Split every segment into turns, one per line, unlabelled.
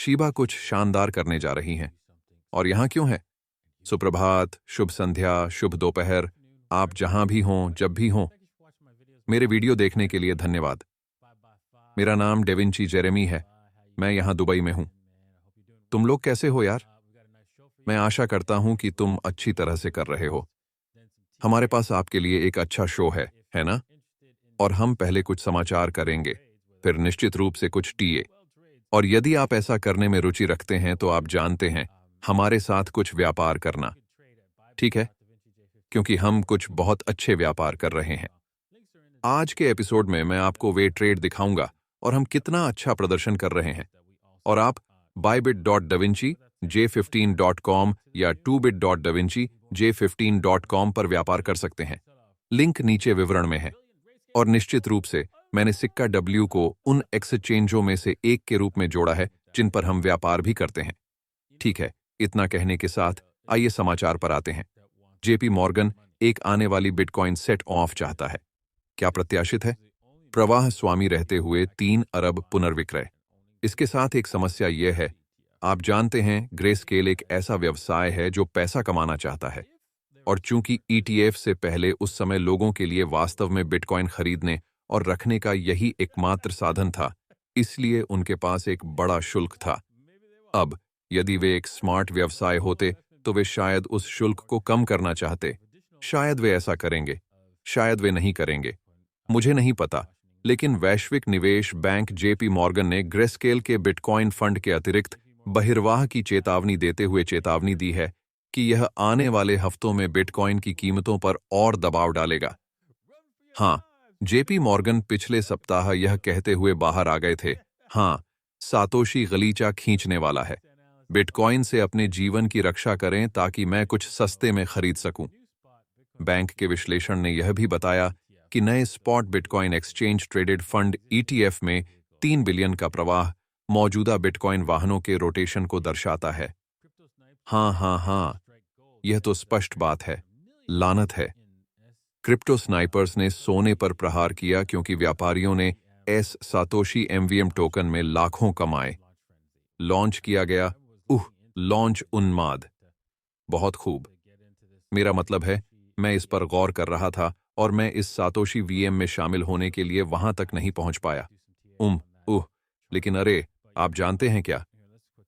शीबा कुछ शानदार करने जा रही हैं। और यहाँ क्यों है? सुप्रभात, शुभ संध्या, शुभ दोपहर, आप जहां भी हों, जब भी हों। मेरे वीडियो देखने के लिए धन्यवाद। मेरा नाम डेविंची जेरेमी है। मैं यहाँ दुबई में हूँ। तुम लोग कैसे हो यार? मैं आशा करता हूँ कि तुम अच्छी तरह से कर रहे हो। हमारे पास आपके लिए एक अच्छा शो है ना? और हम पहले कुछ समाचार करेंगे, फिर निश्चित रूप से कुछ टीए। और यदि आप ऐसा करने में रुचि रखते हैं तो आप जानते हैं, हमारे साथ कुछ व्यापार करना, ठीक है? क्योंकि हम कुछ बहुत अच्छे व्यापार कर रहे हैं। आज के एपिसोड में मैं आपको वे ट्रेड दिखाऊंगा और हम कितना अच्छा प्रदर्शन कर रहे हैं। और आप bybit.davinci j15.com या 2bit.davinci j15.com पर व्यापार कर सकते हैं। लिंक नीचे विवरण में है। और निश्चित रूप से मैंने सिक्का W को उन एक्सचेंजों में से एक के रूप में जोड़ा है जिन पर हम व्यापार भी करते हैं। ठीक है, इतना कहने के साथ आइए समाचार पर आते हैं। जेपी मॉर्गन एक आने वाली बिटकॉइन सेट ऑफ चाहता है। क्या प्रत्याशित है? प्रवाह स्वामी रहते हुए 3 अरब पुनर्विक्रय। इसके साथ एक समस्या यह है, आप जानते हैं ग्रेस्केल एक ऐसा व्यवसाय है जो पैसा कमाना चाहता है। और चूंकि ETF से पहले उस समय लोगों के लिए वास्तव में बिटकॉइन खरीदने और रखने का यही एकमात्र साधन था, इसलिए उनके पास एक बड़ा शुल्क था। अब यदि वे एक स्मार्ट व्यवसाय होते तो वे शायद उस शुल्क को कम करना चाहते। शायद वे ऐसा करेंगे, शायद वे नहीं करेंगे, मुझे नहीं पता। लेकिन वैश्विक निवेश बैंक जेपी मॉर्गन ने ग्रेस्केल के बिटकॉइन फंड के अतिरिक्त बहिर्वाह की चेतावनी देते हुए चेतावनी दी है कि यह आने वाले हफ्तों में बिटकॉइन की कीमतों पर और दबाव डालेगा। हाँ, जेपी मॉर्गन पिछले सप्ताह यह कहते हुए बाहर आ गए थे, हाँ, सातोशी गलीचा खींचने वाला है। बिटकॉइन से अपने जीवन की रक्षा करें ताकि मैं कुछ सस्ते में खरीद सकूं। बैंक के विश्लेषण ने यह भी बताया कि नए spot bitcoin exchange traded fund ETF में 3 बिलियन का प्रवाह मौजूदा बिटकॉइन वाहनों के रोटेशन को दर्शाता है। हाँ, यह तो स्पष्ट बात है, लानत है। क्रिप्टो स्नाइपर्स ने सोने पर प्रहार किया क्योंकि व्यापारियों ने सातोशी MVM टोकन में लाखों कमाए। लॉन्च किया गया, लॉन्च उन्माद। बहुत खूब। मेरा मतलब है, मैं इस पर गौर कर रहा था और मैं इस सातोशी VM में शामिल होने के लिए वहां तक नहीं पहुंच पाया। लेकिन अरे, आप जानते हैं क्या?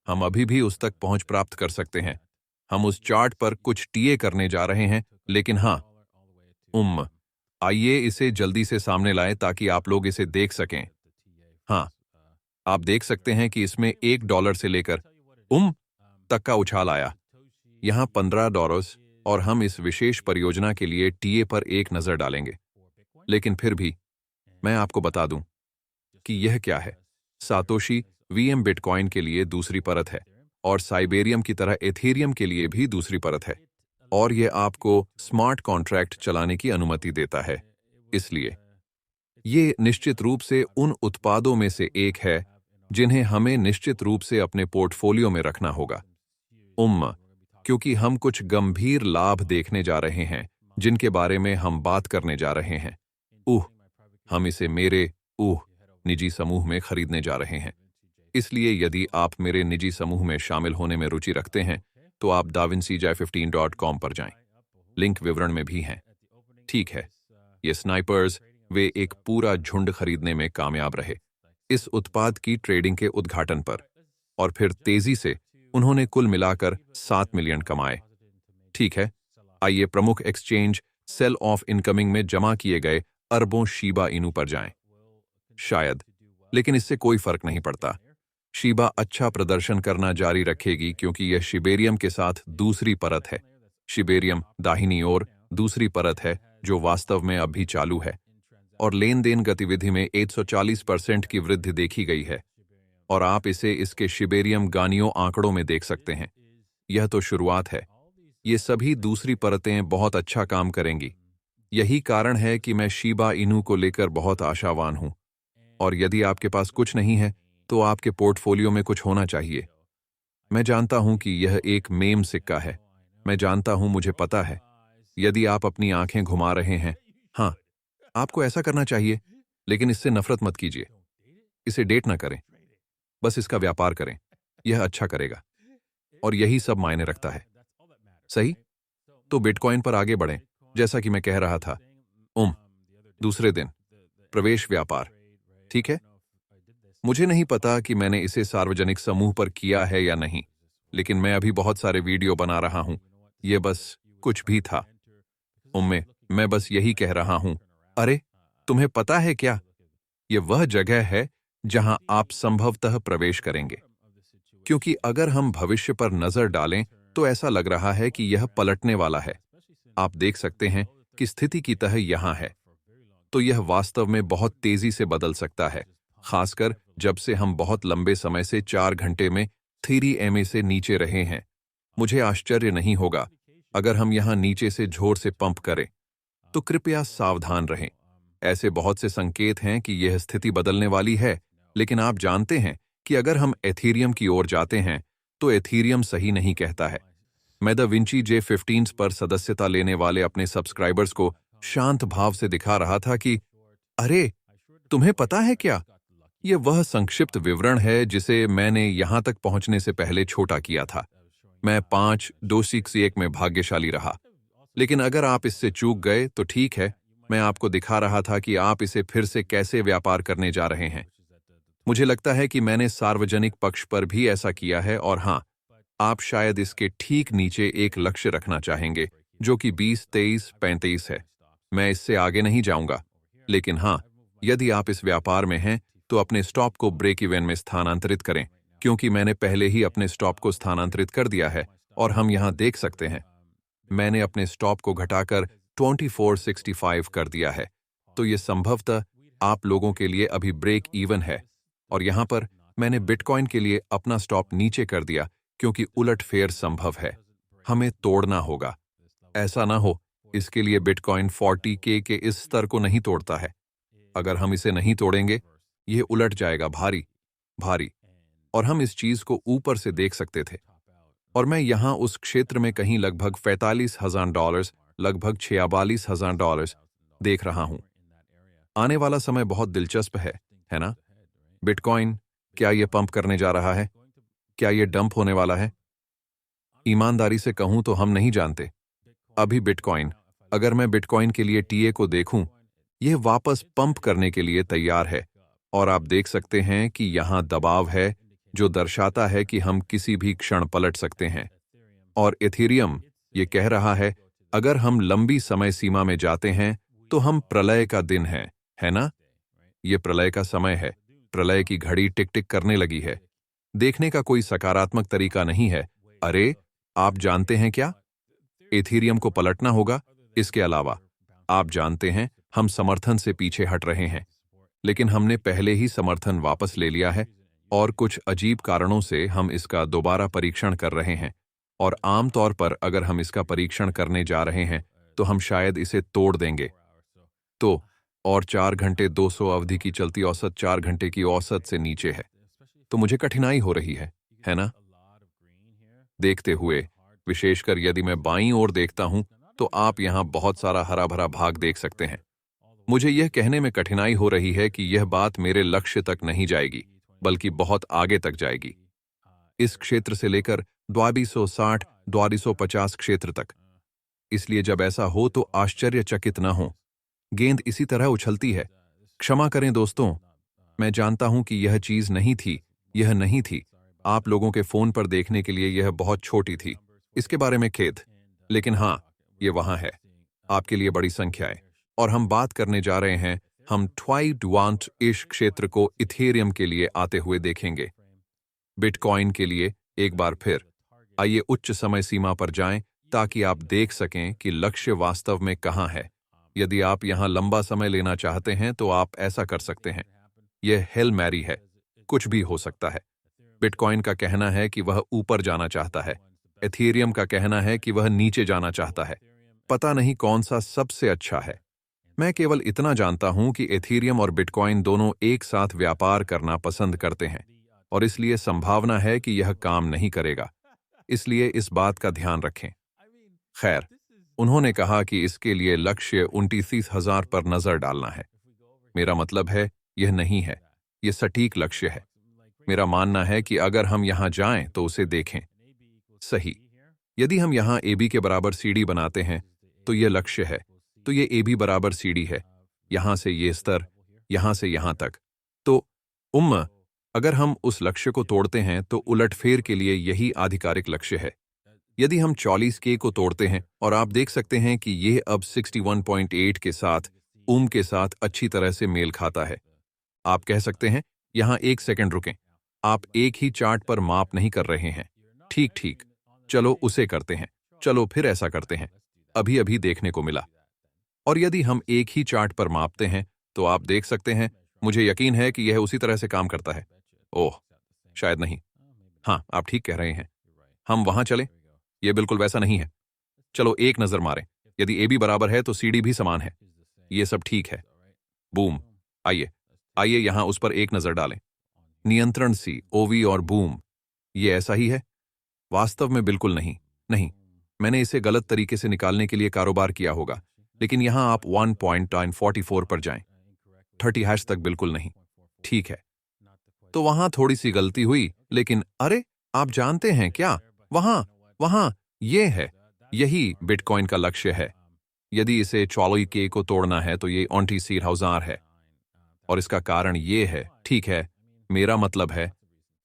हम अभी भी उस तक पहुंच प्राप्त कर सकते हैं। हम उस चार्ट पर कुछ टीए करने जा रहे हैं, लेकिन हाँ, आइए इसे जल्दी से सामने लाएं ताकि आप लोग इसे देख सकें। हाँ, आप देख सकते हैं कि इसमें $1 से लेकर तक का उछाल आया। यहाँ $15 और हम इस विशेष परियोजना के लिए टीए पर एक नजर डालेंगे। लेकिन फिर भी मैं आपको बता दूं कि यह क्या है। सातोशी VM बिटकॉइन के लिए दूसरी परत है और साइबेरियम की तरह एथेरियम के लिए भी दूसरी परत है। और यह आपको स्मार्ट कॉन्ट्रैक्ट चलाने की अनुमति देता है। इसलिए ये निश्चित रूप से उन उत्पादों में से एक है जिन्हें हमें निश्चित रूप से अपने पोर्टफोलियो में रखना होगा। क्योंकि हम कुछ गंभीर लाभ देखने जा रहे हैं जिनके बारे में हम बात करने जा रहे हैं। हम इसे मेरे निजी समूह में खरीदने जा रहे हैं। इसलिए यदि आप मेरे निजी समूह में शामिल होने में रुचि रखते हैं तो आप davinci j15.com पर जाएं। लिंक विवरण में भी हैं। ठीक है, ये स्नाइपर्स वे एक पूरा झुंड खरीदने में कामयाब रहे इस उत्पाद की ट्रेडिंग के उद्घाटन पर, और फिर तेजी से उन्होंने कुल मिलाकर 7 मिलियन कमाए। ठीक है, आइए प्रमुख एक्सचेंज सेल ऑफ इनकमिंग में जमा किए गए अरबों शीबा इनू पर जाएं। शायद, लेकिन इससे कोई फर्क नहीं पड़ता। शीबा अच्छा प्रदर्शन करना जारी रखेगी क्योंकि यह शिबेरियम के साथ दूसरी परत है। शिबेरियम दाहिनी ओर दूसरी परत है जो वास्तव में अभी चालू है और लेन देन गतिविधि में 140% की वृद्धि देखी गई है। और आप इसे इसके शिबेरियम गानियों आंकड़ों में देख सकते हैं। यह तो शुरुआत है। ये सभी दूसरी परतें बहुत अच्छा काम करेंगी। यही कारण है कि मैं शीबा इनू को लेकर बहुत आशावान हूं। और यदि आपके पास कुछ नहीं है तो आपके पोर्टफोलियो में कुछ होना चाहिए। मैं जानता हूं कि यह एक मेम सिक्का है। मैं जानता हूं, मुझे पता है। यदि आप अपनी आंखें घुमा रहे हैं, हाँ, आपको ऐसा करना चाहिए, लेकिन इससे नफरत मत कीजिए। इसे डेट ना करें, बस इसका व्यापार करें। यह अच्छा करेगा और यही सब मायने रखता है। सही? तो बिटकॉइन पर आगे बढ़ें। जैसा कि मैं कह रहा था, दूसरे दिन प्रवेश व्यापार, ठीक है? मुझे नहीं पता कि मैंने इसे सार्वजनिक समूह पर किया है या नहीं, लेकिन मैं अभी बहुत सारे वीडियो बना रहा हूं। ये बस कुछ भी था। मैं बस यही कह रहा हूं। अरे, तुम्हें पता है क्या? ये वह जगह है जहां आप संभवतः प्रवेश करेंगे। क्योंकि अगर हम भविष्य पर नजर डालें तो ऐसा लग रहा है कि यह पलटने वाला है। आप देख सकते हैं कि स्थिति की तह यहां है। तो यह वास्तव में बहुत तेजी से बदल सकता है, खासकर जब से हम बहुत लंबे समय से 4 घंटे में 3 MA से नीचे रहे हैं। मुझे आश्चर्य नहीं होगा अगर हम यहां नीचे से जोर से पंप करें। तो कृपया सावधान रहें। ऐसे बहुत से संकेत हैं कि यह स्थिति बदलने वाली है, लेकिन आप जानते हैं कि अगर हम एथीरियम की ओर जाते हैं तो एथीरियम सही नहीं कहता है। मैं द विंची J15 पर सदस्यता लेने वाले अपने सब्सक्राइबर्स को शांत भाव से दिखा रहा था कि अरे, तुम्हें पता है क्या? यह वह संक्षिप्त विवरण है जिसे मैंने यहां तक पहुंचने से पहले छोटा किया था। मैं 5-2-6-1 में भाग्यशाली रहा। लेकिन अगर आप इससे चूक गए तो ठीक है, मैं आपको दिखा रहा था कि आप इसे फिर से कैसे व्यापार करने जा रहे हैं। मुझे लगता है कि मैंने सार्वजनिक पक्ष पर भी ऐसा किया है और हां, आप शायद इसके ठीक नीचे एक लक्ष्य रखना चाहेंगे, जो कि 20-23-35 है। मैं इससे आगे नहीं जाऊंगा। लेकिन हां, यदि आप इस व्यापार में हैं, तो अपने स्टॉप को ब्रेक इवन में स्थानांतरित करें, क्योंकि मैंने पहले ही अपने स्टॉप को स्थानांतरित कर दिया है और हम यहां देख सकते हैं। मैंने अपने स्टॉप को घटाकर 2465 कर दिया है। तो ये संभवतः आप लोगों के लिए अभी ब्रेक इवन है। और यहां पर मैंने बिटकॉइन के लिए अपना स्टॉप नीचे कर दिया, क्योंकि उलटफेर संभव है। हमें तोड़ना होगा। ऐसा ना हो इसके लिए बिटकॉइन 40K के इस स्तर को नहीं तोड़ता है। अगर हम इसे नहीं तोड़ेंगे, यह उलट जाएगा भारी भारी। और हम इस चीज को ऊपर से देख सकते थे। और मैं यहां उस क्षेत्र में कहीं लगभग $45,000, लगभग $46,000 देख रहा हूं। आने वाला समय बहुत दिलचस्प है ना? बिटकॉइन, क्या यह पंप करने जा रहा है? क्या यह डंप होने वाला है? ईमानदारी से कहूं तो हम नहीं जानते। अभी बिटकॉइन, अगर मैं बिटकॉइन के लिए टीए को देखूं, यह वापस पंप करने के लिए तैयार है। और आप देख सकते हैं कि यहां दबाव है, जो दर्शाता है कि हम किसी भी क्षण पलट सकते हैं। और एथेरियम ये कह रहा है, अगर हम लंबी समय सीमा में जाते हैं तो हम प्रलय का दिन है ना? ये प्रलय का समय है। प्रलय की घड़ी टिक टिक करने लगी है। देखने का कोई सकारात्मक तरीका नहीं है। अरे, आप जानते हैं क्या? एथेरियम को पलटना होगा। इसके अलावा आप जानते हैं, हम समर्थन से पीछे हट रहे हैं, लेकिन हमने पहले ही समर्थन वापस ले लिया है और कुछ अजीब कारणों से हम इसका दोबारा परीक्षण कर रहे हैं। और आमतौर पर अगर हम इसका परीक्षण करने जा रहे हैं तो हम शायद इसे तोड़ देंगे। तो और 4 घंटे 200 अवधि की चलती औसत 4 घंटे की औसत से नीचे है। तो मुझे कठिनाई हो रही है ना? देखते हुए, विशेषकर यदि मैं बाईं ओर देखता हूं तो आप यहां बहुत सारा हरा भरा भाग देख सकते हैं। मुझे यह कहने में कठिनाई हो रही है कि यह बात मेरे लक्ष्य तक नहीं जाएगी, बल्कि बहुत आगे तक जाएगी। इस क्षेत्र से लेकर 2260-2250 क्षेत्र तक। इसलिए जब ऐसा हो तो आश्चर्यचकित न हो। गेंद इसी तरह उछलती है। क्षमा करें दोस्तों, मैं जानता हूं कि यह चीज नहीं थी, यह नहीं थी। आप लोगों के फोन पर देखने के लिए यह बहुत छोटी थी। इसके बारे में खेद। लेकिन हां, यह वहां है। आपके लिए बड़ी संख्या है। और हम बात करने जा रहे हैं, हम ट्वाइट इश क्षेत्र को इथेरियम के लिए आते हुए देखेंगे। बिटकॉइन के लिए एक बार फिर आइए उच्च समय सीमा पर जाएं ताकि आप देख सकें कि लक्ष्य वास्तव में कहां है। यदि आप यहां लंबा समय लेना चाहते हैं तो आप ऐसा कर सकते हैं। यह हेल मैरी है, कुछ भी हो सकता है। बिटकॉइन का कहना है कि वह ऊपर जाना चाहता है। एथेरियम का कहना है कि वह नीचे जाना चाहता है। पता नहीं कौन सा सबसे अच्छा है। मैं केवल इतना जानता हूं कि एथेरियम और बिटकॉइन दोनों एक साथ व्यापार करना पसंद करते हैं और इसलिए संभावना है कि यह काम नहीं करेगा। इसलिए इस बात का ध्यान रखें। खैर, उन्होंने कहा कि इसके लिए लक्ष्य 29,000 पर नजर डालना है। मेरा मतलब है, यह नहीं है, यह सटीक लक्ष्य है। मेरा मानना है कि अगर हम यहां जाएं तो उसे देखें। सही। यदि हम यहां ए बी के बराबर सी डी बनाते हैं तो यह लक्ष्य है, तो ये ए बी बराबर सी डी है, यहां से ये स्तर, यहां से यहां तक। तो अगर हम उस लक्ष्य को तोड़ते हैं तो उलटफेर के लिए यही आधिकारिक लक्ष्य है। यदि हम 44K को तोड़ते हैं और आप देख सकते हैं कि यह अब 61.8 के साथ के साथ अच्छी तरह से मेल खाता है। आप कह सकते हैं, यहां एक सेकंड रुकें, आप एक ही चार्ट पर माप नहीं कर रहे हैं। ठीक ठीक, चलो उसे करते हैं, चलो फिर ऐसा करते हैं, अभी अभी देखने को मिला। और यदि हम एक ही चार्ट पर मापते हैं तो आप देख सकते हैं, मुझे यकीन है कि यह उसी तरह से काम करता है। ओह, शायद नहीं। हाँ, आप ठीक कह रहे हैं। हम वहां चलें? यह बिल्कुल वैसा नहीं है। चलो एक नजर मारें, यदि ए बी बराबर है तो सी डी भी समान है। यह सब ठीक है। बूम। आइए आइए यहां उस पर एक नजर डालें। नियंत्रण सी, ओवी और बूम, ये ऐसा ही है? वास्तव में बिल्कुल नहीं। नहीं, मैंने इसे गलत तरीके से निकालने के लिए कारोबार किया होगा, लेकिन यहां आप 1.944 पर जाएं। 30 तक बिल्कुल नहीं। ठीक है, तो वहां थोड़ी सी गलती हुई, लेकिन अरे, आप जानते हैं क्या, वहां वहां ये है, यही बिटकॉइन का लक्ष्य है। यदि इसे 44K को तोड़ना है तो ये 29,000 है। और इसका कारण ये है, ठीक है, मेरा मतलब है,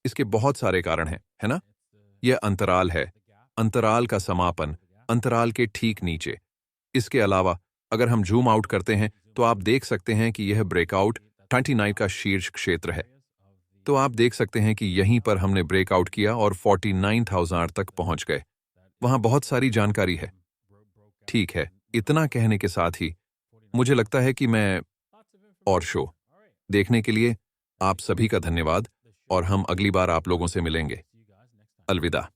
इसके बहुत सारे कारण हैं, है ना? यह अंतराल है, अंतराल का समापन, अंतराल के ठीक नीचे। इसके अलावा अगर हम जूम आउट करते हैं तो आप देख सकते हैं कि यह ब्रेकआउट 29 का शीर्ष क्षेत्र है। तो आप देख सकते हैं कि यहीं पर हमने ब्रेकआउट किया और 49,000 तक पहुंच गए। वहां बहुत सारी जानकारी है। ठीक है, इतना कहने के साथ ही मुझे लगता है कि मैं और शो देखने के लिए आप सभी का धन्यवाद और हम अगली बार आप लोगों से मिलेंगे। अलविदा।